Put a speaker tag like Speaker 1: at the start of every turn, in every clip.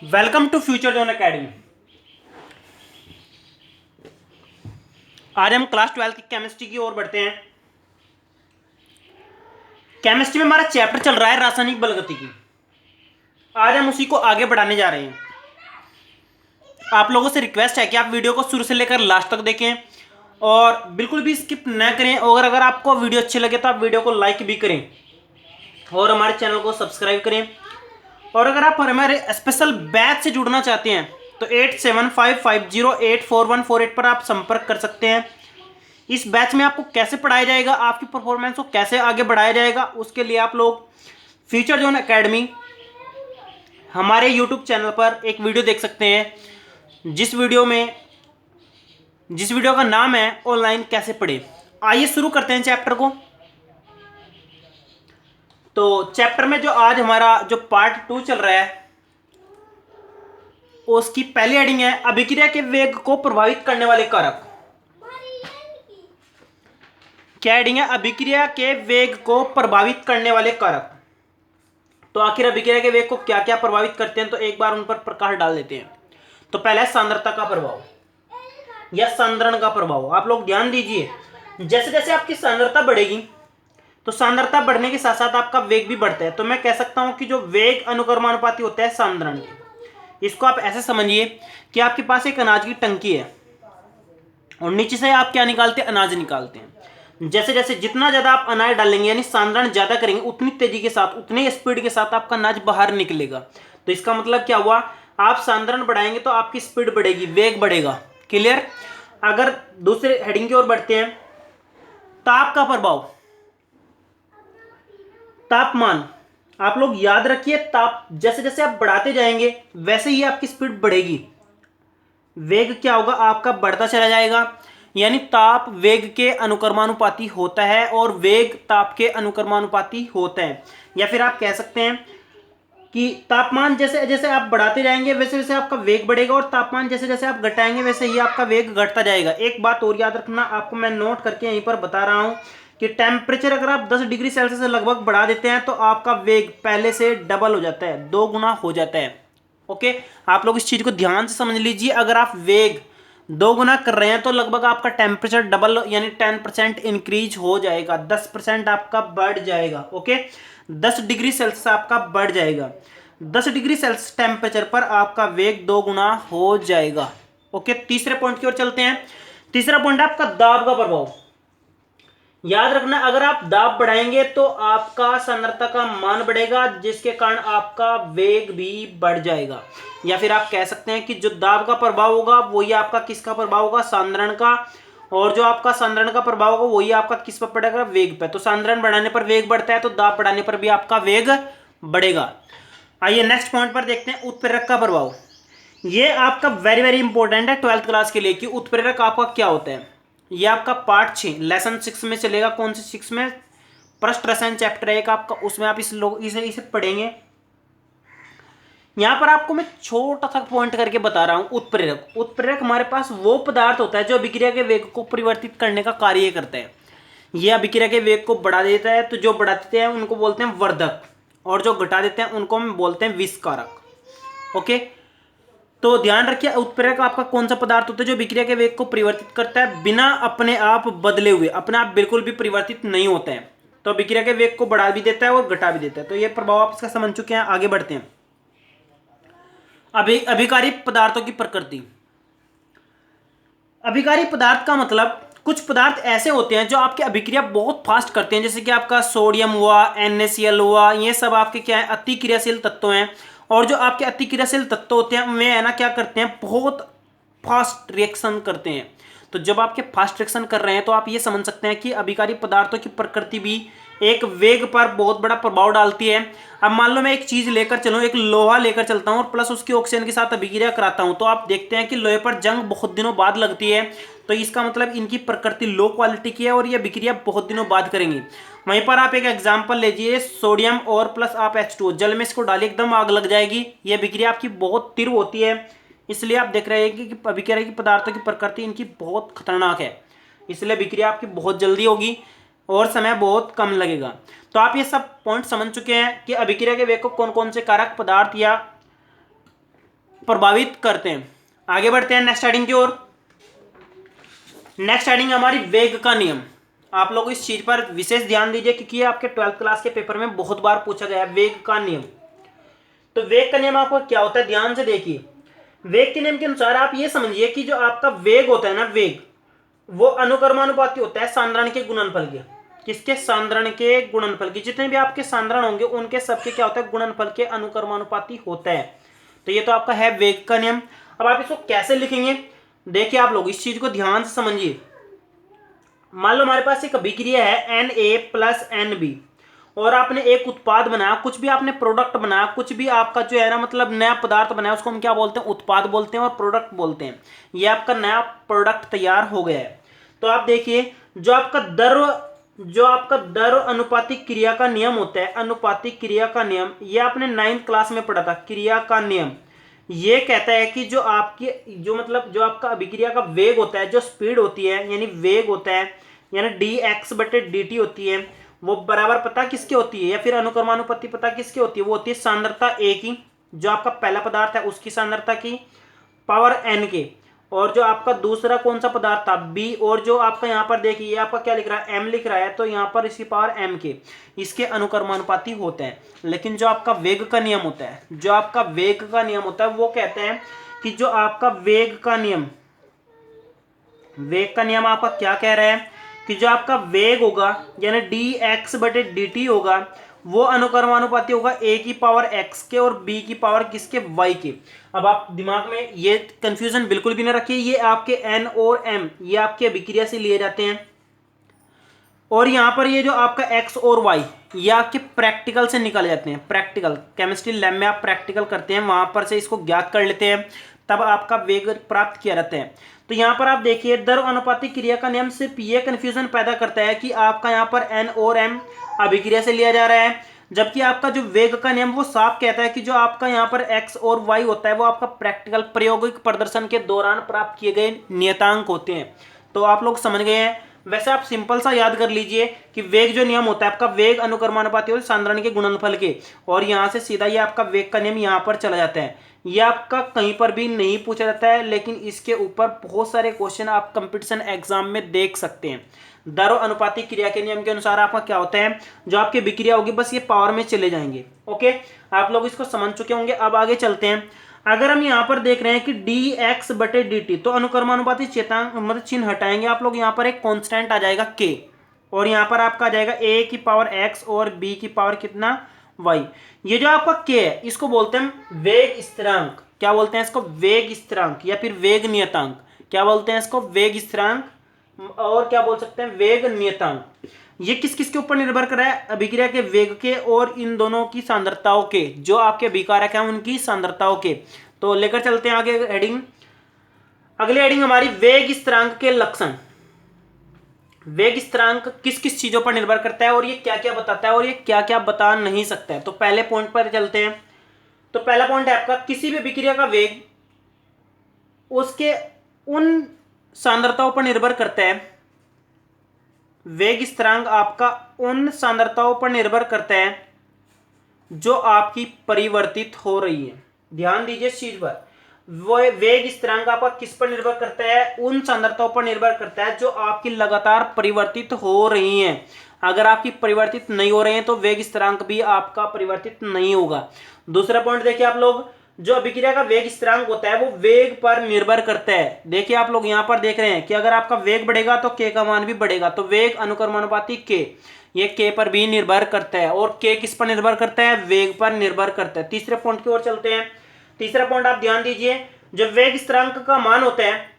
Speaker 1: Welcome to future zone academy. आज हम class 12 की केमिस्ट्री की ओर बढ़ते हैं। केमिस्ट्री में हमारा चैप्टर चल रहा है रासायनिक बलगतिकी। आज हम उसी को आगे बढ़ाने जा रहे हैं। आप लोगों से रिक्वेस्ट है कि आप वीडियो को शुरू से लेकर लास्ट तक देखें और बिल्कुल भी स्किप न करें। और अगर आपको वीडियो अच्छी लगे तो आप वीडियो को लाइक भी करें और हमारे चैनल को सब्सक्राइब करें। और अगर आप हमारे स्पेशल बैच से जुड़ना चाहते हैं तो 8755084148 पर आप संपर्क कर सकते हैं। इस बैच में आपको कैसे पढ़ाया जाएगा, आपकी परफॉर्मेंस को कैसे आगे बढ़ाया जाएगा, उसके लिए आप लोग फ्यूचर जोन एकेडमी हमारे यूट्यूब चैनल पर एक वीडियो देख सकते हैं, जिस वीडियो का नाम है ऑनलाइन कैसे पढ़े। आइए शुरू करते हैं चैप्टर को। तो चैप्टर में जो आज हमारा जो पार्ट 2 चल रहा है उसकी पहली हेडिंग है अभिक्रिया के वेग को प्रभावित करने वाले कारक। क्या हेडिंग है? अभिक्रिया के वेग को प्रभावित करने वाले कारक। तो आखिर अभिक्रिया के वेग को क्या क्या प्रभावित करते हैं, तो एक बार उन पर प्रकाश डाल देते हैं। तो पहला है सांद्रता का प्रभाव या सांद्रण का प्रभाव। आप लोग ध्यान दीजिए, जैसे जैसे आपकी सांद्रता बढ़ेगी तो सांद्रता बढ़ने के साथ साथ आपका वेग भी बढ़ता है। तो मैं कह सकता हूं कि जो वेग अनुक्रमानुपाती होता है सांद्रण के, इसको आप ऐसे समझिए कि आपके पास एक अनाज की टंकी है और नीचे से आप क्या निकालते हैं? अनाज निकालते हैं। जैसे जैसे जितना ज्यादा आप अनाज डालेंगे यानी सांद्रण ज्यादा करेंगे, उतनी तेजी के साथ, उतनी स्पीड के साथ आपका अनाज बाहर निकलेगा। तो इसका मतलब क्या हुआ? आप सांद्रण बढ़ाएंगे तो आपकी स्पीड बढ़ेगी, वेग बढ़ेगा। क्लियर? अगर दूसरे हेडिंग की ओर बढ़ते हैं, ताप का प्रभाव, तापमान। आप लोग याद रखिए, ताप जैसे जैसे आप बढ़ाते जाएंगे वैसे ही आपकी स्पीड बढ़ेगी, वेग क्या होगा? आपका बढ़ता चला जाएगा। यानी ताप वेग के अनुक्रमानुपाती होता है और वेग ताप के अनुक्रमानुपाती होता है। या फिर आप कह सकते हैं कि तापमान जैसे जैसे आप बढ़ाते जाएंगे वैसे वैसे आपका वेग बढ़ेगा और तापमान जैसे जैसे आप घटाएंगे वैसे ही आपका वेग घटता जाएगा। एक बात और याद रखना, आपको मैं नोट करके यहीं पर बता रहा हूं कि टेम्परेचर अगर आप 10 डिग्री सेल्सियस से लगभग बढ़ा देते हैं तो आपका वेग पहले से डबल हो जाता है, 2 गुना हो जाता है। ओके, आप लोग इस चीज को ध्यान से समझ लीजिए। अगर आप वेग 2 गुना कर रहे हैं तो लगभग आपका टेम्परेचर डबल यानी 10% इंक्रीज हो जाएगा, 10% आपका बढ़ जाएगा। ओके, 10 डिग्री सेल्सियस आपका बढ़ जाएगा, 10 डिग्री सेल्सियस टेम्परेचर पर आपका वेग 2 गुना हो जाएगा। ओके, तीसरे पॉइंट की ओर चलते हैं। तीसरा पॉइंट है आपका दाब का प्रभाव। याद रखना, अगर आप दाब बढ़ाएंगे तो आपका सांद्रता का मान बढ़ेगा, जिसके कारण आपका वेग भी बढ़ जाएगा। या फिर आप कह सकते हैं कि जो दाब का प्रभाव होगा वही आपका किसका प्रभाव होगा? सांद्रण का। और जो आपका सांद्रण का प्रभाव होगा वही आपका किस पर पड़ेगा? वेग पर। तो सांद्रण बढ़ाने पर वेग बढ़ता है तो दाब बढ़ाने पर भी आपका वेग बढ़ेगा। आइए नेक्स्ट पॉइंट पर देखते हैं, उत्प्रेरक का प्रभाव। ये आपका वेरी वेरी इंपॉर्टेंट है 12th क्लास के लिए कि उत्प्रेरक आपका क्या होता है। ये आपका पार्ट 6 लेसन 6 में चलेगा। कौन से 6 में? पृष्ठ रसायन चैप्टर है एक आपका, उसमें आप इसे पढ़ेंगे। यहां पर आपको मैं छोटा सा पॉइंट करके बता रहा हूं। उत्प्रेरक, उत्प्रेरक हमारे पास वो पदार्थ होता है जो अभिक्रिया के वेग को परिवर्तित करने का कार्य करता है। यह अभिक्रिया के वेग को बढ़ा देता है, तो जो बढ़ा देते हैं उनको बोलते हैं वर्धक और जो घटा देते हैं उनको हम बोलते हैं विषकारक। ओके, तो ध्यान रखिए, उत्प्रेरक आपका कौन सा पदार्थ होता है जो अभिक्रिया के वेग को परिवर्तित करता है बिना अपने आप बदले हुए, अपने आप बिल्कुल भी परिवर्तित नहीं होता है। तो अभिक्रिया के वेग को बढ़ा भी देता है और घटा भी देता है। तो ये प्रभाव आप इसका समझ चुके हैं। आगे बढ़ते हैं। अभिकारी पदार्थों की प्रकृति। अभिकारी पदार्थ का मतलब कुछ पदार्थ ऐसे होते हैं जो आपकी अभिक्रिया बहुत फास्ट करते हैं, जैसे कि आपका सोडियम हुआ, NaCl हुआ, ये सब आपके क्या है? अति क्रियाशील तत्व हैं। और जो आपके अति क्रियाशील तत्व होते हैं वे है ना क्या करते हैं? बहुत फास्ट रिएक्शन करते हैं। तो जब आपके फास्ट रिएक्शन कर रहे हैं तो आप ये समझ सकते हैं कि अभिकारी पदार्थों की प्रकृति भी एक वेग पर बहुत बड़ा प्रभाव डालती है। अब मान लो मैं एक चीज लेकर चलूं, एक लोहा लेकर चलता हूं और प्लस उसकी ऑक्सीजन के साथ अभिक्रिया कराता हूं, तो आप देखते हैं कि लोहे पर जंग बहुत दिनों बाद लगती है। तो इसका मतलब इनकी प्रकृति लो क्वालिटी की है और ये अभिक्रिया बहुत दिनों बाद करेंगी। वहीं पर आप एक एग्जांपल लीजिए, सोडियम और प्लस आप H2O, जल में इसको डालिए एकदम आग लग जाएगी। ये अभिक्रिया आपकी बहुत तीव्र होती है। इसलिए आप देख रहे हैं कि अभिक्रिया की पदार्थों की प्रकृति इनकी बहुत खतरनाक है, इसलिए अभिक्रिया आपकी बहुत जल्दी होगी और समय बहुत कम लगेगा। तो आप ये सब पॉइंट समझ चुके हैं कि अभिक्रिया के वेग को कौन कौन से कारक पदार्थ या प्रभावित करते हैं। आगे बढ़ते हैं नेक्स्ट हेडिंग की ओर। नेक्स्ट हेडिंग हमारी वेग का नियम। आप लोग इस चीज पर विशेष ध्यान दीजिए क्योंकि ये आपके 12th क्लास के पेपर में बहुत बार पूछा गया है, वेग का नियम। तो वेग का नियम आपको क्या होता है, ध्यान से देखिए। वेग के नियम के अनुसार आप ये समझिए कि जो आपका वेग होता है ना, वेग वो अनुक्रमानुपाती होता है सांद्रण के गुणनफल के। किसके? सांद्रण के गुणनफल के। जितने भी आपके सांद्रण होंगे उनके सबके क्या होता है, गुणनफल के अनुक्रमानुपाती होता है। तो ये तो आपका है वेग का नियम। अब आप इसको कैसे लिखेंगे, देखिए आप लोग इस चीज को ध्यान से समझिए। मान लो हमारे पास एक अभिक्रिया है Na प्लस Nb और आपने एक उत्पाद बनाया, कुछ भी आपने प्रोडक्ट बनाया, कुछ भी आपका जो है ना मतलब नया पदार्थ बनाया, उसको हम क्या बोलते हैं, उत्पाद बोलते हैं और प्रोडक्ट बोलते हैं। ये आपका नया प्रोडक्ट तैयार हो गया है। तो आप देखिए जो आपका दर अनुपातिक क्रिया का नियम होता है, अनुपातिक क्रिया का नियम, ये आपने 9th क्लास में पढ़ा था। क्रिया का नियम ये कहता है कि जो आपका अभिक्रिया का वेग होता है, जो स्पीड होती है यानी वेग होता है, यानी dx/dt होती है, वो बराबर पता किसके होती है, या फिर अनुक्रमानुपाती पता किसके होती है, वो होती है सांद्रता A की, जो आपका पहला पदार्थ है उसकी सांद्रता की, पावर n के, और जो आपका दूसरा कौन सा पदार्थ था, B, और जो आपका यहाँ पर देखिए ये आपका क्या लिख रहा है, m लिख रहा है, तो यहाँ पर इसकी पावर m के, इसके अनुक्रमानुपाती होते हैं। लेकिन जो आपका वेग का नियम होता है, जो आपका वेग का नियम होता है वो कहते हैं कि जो आपका वेग का नियम आपका क्या कह रहा है कि जो आपका वेग होगा यानी dx/dt होगा, वो अनुक्रमानुपाती होगा a की पावर x के और b की पावर किसके, y के। अब आप दिमाग में ये कंफ्यूजन बिल्कुल भी ना रखिए, ये आपके n और m ये आपके अभिक्रिया से लिए जाते हैं, और यहाँ पर ये जो आपका x और y ये आपके प्रैक्टिकल से निकाले जाते हैं। प्रैक्टिकल केमिस्ट्री लैब में आप प्रैक्टिकल करते हैं, वहां पर से इसको ज्ञात कर लेते हैं, तब आपका वेग प्राप्त किया जाता है। तो यहाँ पर आप देखिए दर अनुपातिक क्रिया का नियम सिर्फ ये कंफ्यूजन पैदा करता है कि आपका यहाँ पर n और m अभिक्रिया से लिया जा रहा है, जबकि आपका जो वेग का नियम वो साफ कहता है कि जो आपका यहाँ पर x और y होता है वो आपका प्रैक्टिकल प्रायोगिक प्रदर्शन के दौरान प्राप्त किए गए नियतांक होते हैं। तो आप लोग समझ गए हैं। वैसे आप सिंपल सा याद कर लीजिए कि वेग जो नियम होता है आपका, वेग अनुक्रमानुपाती होता है सांद्रण के गुणनफल के, और यहाँ से सीधा ये आपका वेग का नियम यहाँ पर चला जाता है। ये आपका कहीं पर भी नहीं पूछा जाता है, लेकिन इसके ऊपर बहुत सारे क्वेश्चन आप कंपटीशन एग्जाम में देख सकते हैं। दर अनुपातिक क्रिया के नियम के अनुसार आपका क्या होता है, जो आपकी विक्रिया होगी बस ये पावर में चले जाएंगे। ओके, आप लोग इसको समझ चुके होंगे। अब आगे चलते हैं। अगर हम यहाँ पर देख रहे हैं कि dx/dt, तो अनुक्रमानुपाती चेतांक मतलब चिन्ह हटाएंगे आप लोग, यहाँ पर एक कांस्टेंट आ जाएगा k, और यहाँ पर आपका आ जाएगा a की पावर x और b की पावर कितना, y। ये जो आपका k है इसको बोलते हैं वेग स्थिरांक। क्या बोलते हैं इसको, वेग स्थिरांक, या फिर वेग नियतांक। क्या बोलते हैं इसको, वेग स्थिरांक, और क्या बोल सकते हैं, वेग नियतांक। ये किस किस के ऊपर निर्भर कर रहा है, अभिक्रिया के वेग के और इन दोनों की सांद्रताओं के, जो आपके अभिकारक हैं उनकी सांद्रताओं के। तो लेकर चलते हैं आगे हेडिंग। अगली हेडिंग हमारी वेग स्थिरांक के लक्षण। वेग स्थिरांक किस किस चीजों पर निर्भर करता है और ये क्या क्या बताता है और ये क्या क्या बता नहीं सकता है। तो पहले पॉइंट पर चलते हैं। तो पहला पॉइंट है आपका, किसी भी अभिक्रिया का वेग उसके उन सांद्रताओं पर निर्भर करता है। वेग स्थिरांक आपका उन सांद्रताओं पर निर्भर करता है जो आपकी परिवर्तित हो रही है। ध्यान दीजिए इस चीज पर। वो वेग स्थिरांक आपका किस पर निर्भर करता है, उन सांद्रताओं पर निर्भर करता है जो आपकी लगातार परिवर्तित हो रही हैं। अगर आपकी परिवर्तित नहीं हो रही हैं तो वेग स्थिरांक भी आपका परिवर्तित नहीं होगा। दूसरा पॉइंट देखिए आप लोग, जो अभिक्रिया का वेग स्थिरांक होता है वो वेग पर निर्भर करता है। देखिए आप लोग यहाँ पर देख रहे हैं कि अगर आपका वेग बढ़ेगा तो k का मान भी बढ़ेगा, तो वेग अनुक्रमानुपाती k, ये k पर भी निर्भर करता है। और k किस पर निर्भर करता है, वेग पर निर्भर करता है। तीसरे पॉइंट की ओर चलते हैं। तीसरा पॉइंट आप ध्यान दीजिए, जो वेग स्थिरांक का मान होता है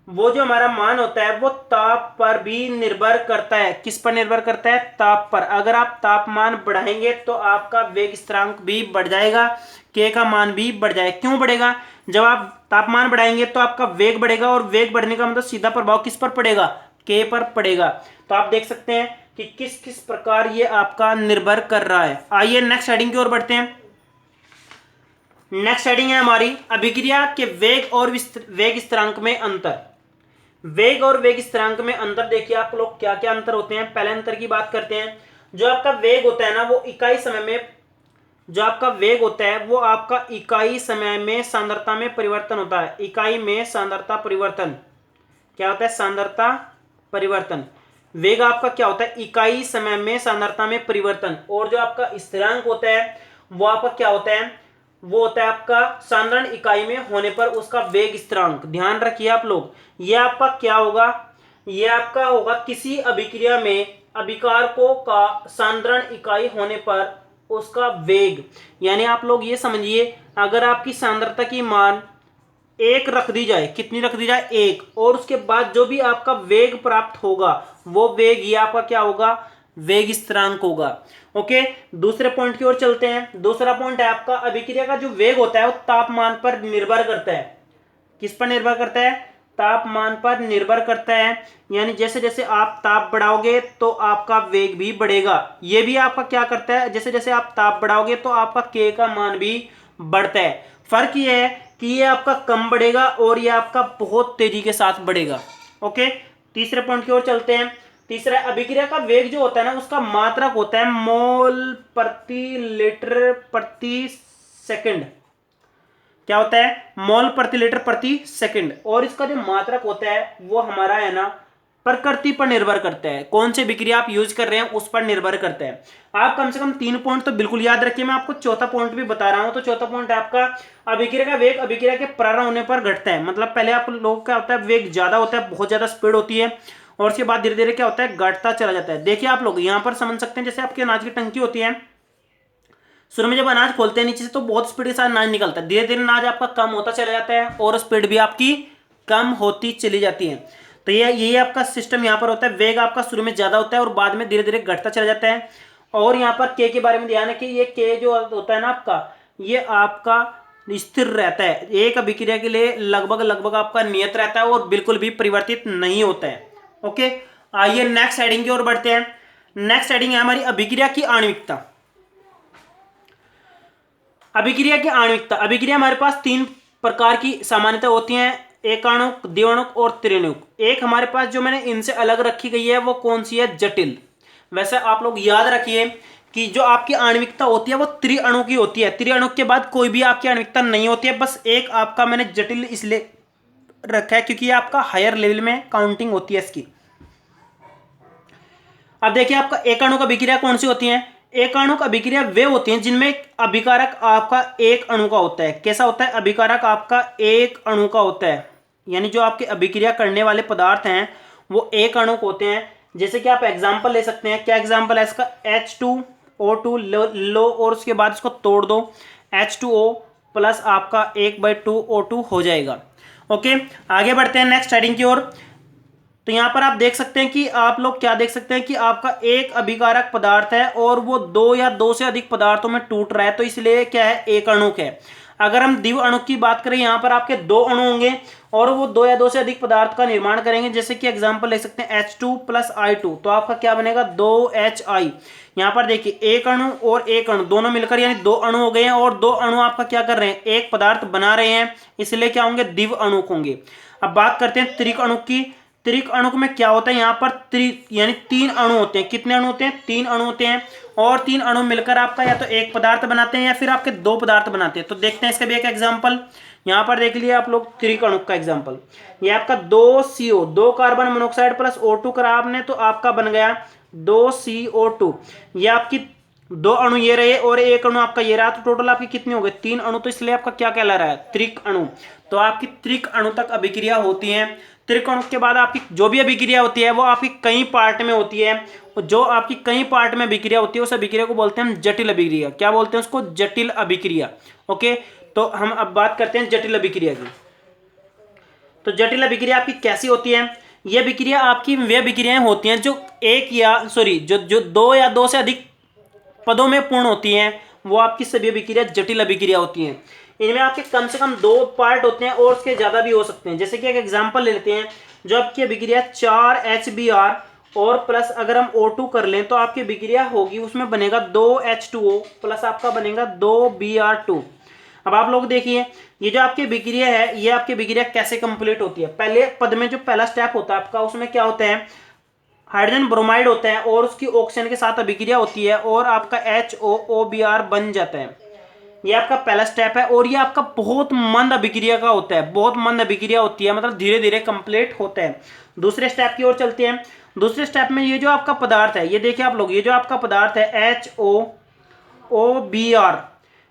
Speaker 1: वो जो हमारा मान होता है वो ताप पर भी निर्भर करता है। किस पर निर्भर करता है, ताप पर। अगर आप तापमान बढ़ाएंगे तो आपका वेग स्थिरांक भी बढ़ जाएगा, k का मान भी बढ़ जाएगा। क्यों बढ़ेगा, जब आप तापमान बढ़ाएंगे तो आपका वेग बढ़ेगा, और वेग बढ़ने का मतलब सीधा प्रभाव किस पर पड़ेगा, k पर पड़ेगा। तो आप देख सकते हैं कि किस किस प्रकार ये आपका निर्भर कर रहा है। आइए नेक्स्ट हेडिंग की ओर बढ़ते हैं। नेक्स्ट हेडिंग है हमारी, अभिक्रिया के वेग और वेग स्थिरांक में अंतर। वेग और वेग स्थिरांक में अंतर देखिए आप लोग क्या क्या अंतर होते हैं। पहले अंतर की बात करते हैं। जो आपका वेग होता है ना वो इकाई समय में जो आपका वेग होता है वो आपका इकाई समय में सांद्रता में परिवर्तन होता है। इकाई में सांद्रता परिवर्तन क्या होता है? सांद्रता परिवर्तन। वेग आपका क्या होता है? इकाई समय में सांद्रता में परिवर्तन। और जो आपका स्थिरांक होता है वो आपका क्या होता है? वो होता है आपका सांद्रण इकाई में होने पर उसका वेग स्थिरांक। ध्यान रखिए आप लोग, ये आपका क्या होगा? ये आपका होगा किसी अभिक्रिया में अभिकारकों का सांद्रण इकाई होने पर उसका वेग। यानी आप लोग ये समझिए, अगर आपकी सांद्रता की मान 1 रख दी जाए, कितनी रख दी जाए? 1, और उसके बाद जो भी आपका वेग प्राप्त होगा वो वेग ये आपका क्या होगा? वेग स्थिरांक होगा। ओके, दूसरे पॉइंट की ओर चलते हैं। दूसरा पॉइंट है आपका अभिक्रिया का जो वेग होता है वो तापमान पर निर्भर करता है। किस पर निर्भर करता है? तापमान पर निर्भर करता है। यानी जैसे जैसे आप ताप बढ़ाओगे तो आपका वेग भी बढ़ेगा। ये भी आपका क्या करता है? जैसे जैसे आप ताप बढ़ाओगे तो आपका के का मान भी बढ़ता है। फर्क ये है कि ये आपका कम बढ़ेगा और ये आपका बहुत तेजी के साथ बढ़ेगा। ओके, तीसरे पॉइंट की ओर चलते हैं। तीसरा, अभिक्रिया का वेग जो होता है ना उसका मात्रक होता है मोल प्रति लीटर प्रति सेकंड। क्या होता है? मोल प्रति लीटर प्रति सेकंड। और इसका जो मात्रक होता है वो हमारा है ना प्रकृति पर निर्भर करता है। कौन से विक्रिया आप यूज कर रहे हैं उस पर निर्भर करता है। आप कम से कम 3 पॉइंट तो बिल्कुल याद रखिए। मैं आपको चौथा पॉइंट भी बता रहा हूं। तो चौथा पॉइंट है आपका अभिक्रिया का वेग अभिक्रिया के प्रारंभ होने पर घटता है। मतलब पहले आप लोगों का होता है वेग ज्यादा होता है, बहुत ज्यादा स्पीड होती है, और उसके बाद धीरे धीरे क्या होता है? घटता चला जाता है। देखिए आप लोग यहां पर समझ सकते हैं, जैसे आपकी अनाज की टंकी होती है, शुरू में जब अनाज खोलते हैं नीचे से तो बहुत स्पीड के साथ अनाज निकलता है। धीरे धीरे अनाज आपका कम होता चला जाता है और स्पीड भी आपकी कम होती चली जाती है। तो ये आपका सिस्टम यहाँ पर होता है। वेग आपका शुरू में ज्यादा होता है और बाद में धीरे धीरे घटता चला जाता है। और यहाँ पर के बारे में ध्यान है कि ये के जो होता है ना आपका, ये आपका स्थिर रहता है। एक अभिक्रिया के लिए लगभग लगभग आपका नियत रहता है और बिल्कुल भी परिवर्तित नहीं होता है। ओके, आइए नेक्स्ट हेडिंग की ओर बढ़ते हैं। नेक्स्ट हेडिंग है हमारी अभिक्रिया की आणविकता। अभिक्रिया की आणविकता। अभिक्रिया हमारे पास 3 प्रकार की सामान्यता होती हैं, एकाणुक, द्विअणुक और त्रिअणुक। एक हमारे पास जो मैंने इनसे अलग रखी गई है वो कौन सी है? जटिल। वैसे आप लोग याद रखिए कि जो आपकी आणविकता होती है वो त्रिअणु की होती है। त्रिअणुक के बाद कोई भी आपकी आणविकता नहीं होती है। बस एक आपका मैंने जटिल इसलिए रखा है क्योंकि ये आपका हायर लेवल में काउंटिंग होती है इसकी। अब देखिए आपका एकाणुक अभिक्रिया कौन सी होती है? एकाणुक अभिक्रिया वे होती हैं जिनमें अभिकारक आपका एक अणु का होता है। कैसा होता है? अभिकारक आपका एक अणु का होता है। यानी जो आपके अभिक्रिया करने वाले पदार्थ हैं वो एक अणु होते हैं। जैसे कि आप एग्जांपल ले सकते हैं। क्या एग्जांपल है इसका? H2O2 लो और उसके बाद इसको तोड़ दो, H2O प्लस आपका 1/2O2 हो जाएगा। ओके, आगे बढ़ते हैं नेक्स्ट हेडिंग की ओर। तो यहां पर आप देख सकते हैं कि आप लोग क्या देख सकते हैं कि आपका एक अभिकारक पदार्थ है और वो 2 या 2 से अधिक पदार्थों में टूट रहा है, तो इसलिए क्या है? एक अणुक है। अगर हम द्विअणुक की बात करें, यहां पर आपके 2 अणु होंगे और वो 2 या 2 से अधिक पदार्थ का निर्माण करेंगे। जैसे कि एग्जांपल ले सकते हैं H2 प्लस I2, तो आपका क्या बनेगा? 2HI। यहां पर देखिए एक अणु और एक अणु दोनों मिलकर यानी 2 अणु हो गए हैं, और 2 अणु आपका क्या कर रहे हैं? एक पदार्थ बना रहे हैं, इसलिए क्या होंगे? द्विअणुक होंगे। अब बात करते हैं त्रिक अणुक की। त्रिक अणुक में क्या होता है? यहाँ पर यानी 3 अणु होते हैं। कितने अणु होते हैं? 3 अणु होते हैं, और 3 अणु मिलकर आपका या तो एक पदार्थ बनाते हैं या फिर आपके 2 पदार्थ बनाते हैं। तो देखते हैं इसका भी एक एग्जांपल। यहाँ पर देख लिया आप लोग त्रिक अणुक का एग्जांपल। ये आपका 2CO 2 carbon monoxide plus O2 करा आपने, तो आपका बन गया 2CO2। ये आपकी 2 अणु ये रहे और एक अणु आपका ये रहा, तो टोटल आपकी कितनी हो गई? 3 अणु। तो इसलिए आपका क्या कहला रहा है? त्रिक अणु। तो आपकी त्रिक अणु तक अभिक्रिया होती है। त्रिक अणु के बाद आपकी जो भी अभिक्रिया होती है वो आपकी कई पार्ट में होती है। जो आपकी कई पार्ट में अभिक्रिया होती है उस अभिक्रिया को बोलते हैं हम जटिल अभिक्रिया। क्या बोलते हैं उसको? जटिल अभिक्रिया। ओके, तो हम अब बात करते हैं जटिल अभिक्रिया की। तो जटिल अभिक्रिया आपकी कैसी होती है? ये अभिक्रिया आपकी वे अभिक्रियाएं होती हैं जो जो 2 या 2 से अधिक पदों में पूर्ण होती हैं, वो आपकी सभी अभिक्रिया जटिल अभिक्रिया होती हैं। इनमें आपके कम से कम 2 पार्ट होते हैं और उसके ज्यादा भी हो सकते हैं। जैसे कि एक एग्जांपल ले लेते हैं। जो आपकी अभिक्रिया 4HBr और प्लस अगर हम O2 कर लें तो आपकी अभिक्रिया होगी, उसमें बनेगा 2H2O प्लस आपका बनेगा 2Br2। अब आप लोग देखिए ये जो आपकी अभिक्रिया है ये आपकी अभिक्रिया कैसे कंप्लीट होती है? पहले पद में जो पहला स्टेप होता है आपका, उसमें क्या होता है? हाइड्रोजन ब्रोमाइड होता है और उसकी ऑक्सीजन के साथ अभिक्रिया होती है और आपका HOOBr बन जाता है। ये आपका पहला स्टेप है और ये आपका बहुत मंद अभिक्रिया का होता है, बहुत मंद अभिक्रिया होती है, मतलब धीरे धीरे कंप्लीट होता है। दूसरे स्टेप की ओर चलते हैं। दूसरे स्टेप में ये जो आपका पदार्थ है, ये देखिए आप लोग, ये जो आपका पदार्थ है HOOBr,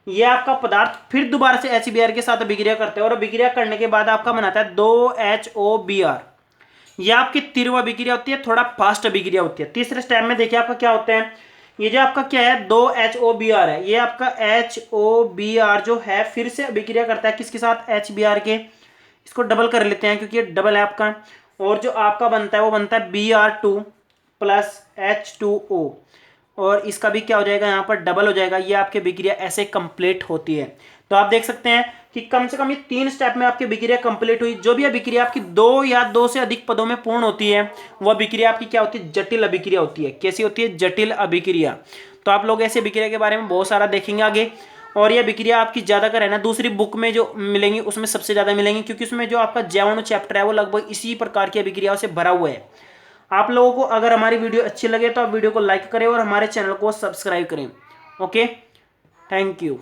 Speaker 1: ये आपका पदार्थ फिर दोबारा से HBr के साथ अभिक्रिया करता है और अभिक्रिया करने के बाद आपका बनाता है 2HOBr। ये आपकी तीव्र अभिक्रिया होती है, थोड़ा फास्ट अभिक्रिया होती है। तीसरे स्टेप में देखिए आपका क्या होता है, ये जो आपका क्या है 2HOBr है, ये आपका HOBr जो है फिर से अभिक्रिया करता है किसके साथ, HBr के। इसको डबल कर लेते हैं क्योंकि ये डबल है आपका, और जो आपका बनता है वो बनता है Br2 प्लस H2O, और इसका भी क्या हो जाएगा यहाँ पर डबल हो जाएगा। ये आपकी अभिक्रिया ऐसे कंप्लीट होती है। तो आप देख सकते हैं कि कम से कम ये 3 स्टेप में आपकी अभिक्रिया कंप्लीट हुई। जो भी अभिक्रिया आपकी 2 या 2 से अधिक पदों में पूर्ण होती है वो अभिक्रिया आपकी क्या होती है, जटिल अभिक्रिया होती है। कैसी होती है, जटिल अभिक्रिया। तो आप लोग ऐसे अभिक्रिया के बारे में बहुत सारा देखेंगे आगे, और ये अभिक्रिया आपकी ज्यादा कर रहना दूसरी बुक में जो मिलेंगी उसमें सबसे ज्यादा मिलेंगी, क्योंकि उसमें जो आपका जैवाणु चैप्टर है वो लगभग इसी प्रकार की अभिक्रियाओं से भरा हुआ है। आप लोगों को अगर हमारी वीडियो अच्छी लगे तो आप वीडियो को लाइक करें और हमारे चैनल को सब्सक्राइब करें। Okay, thank you.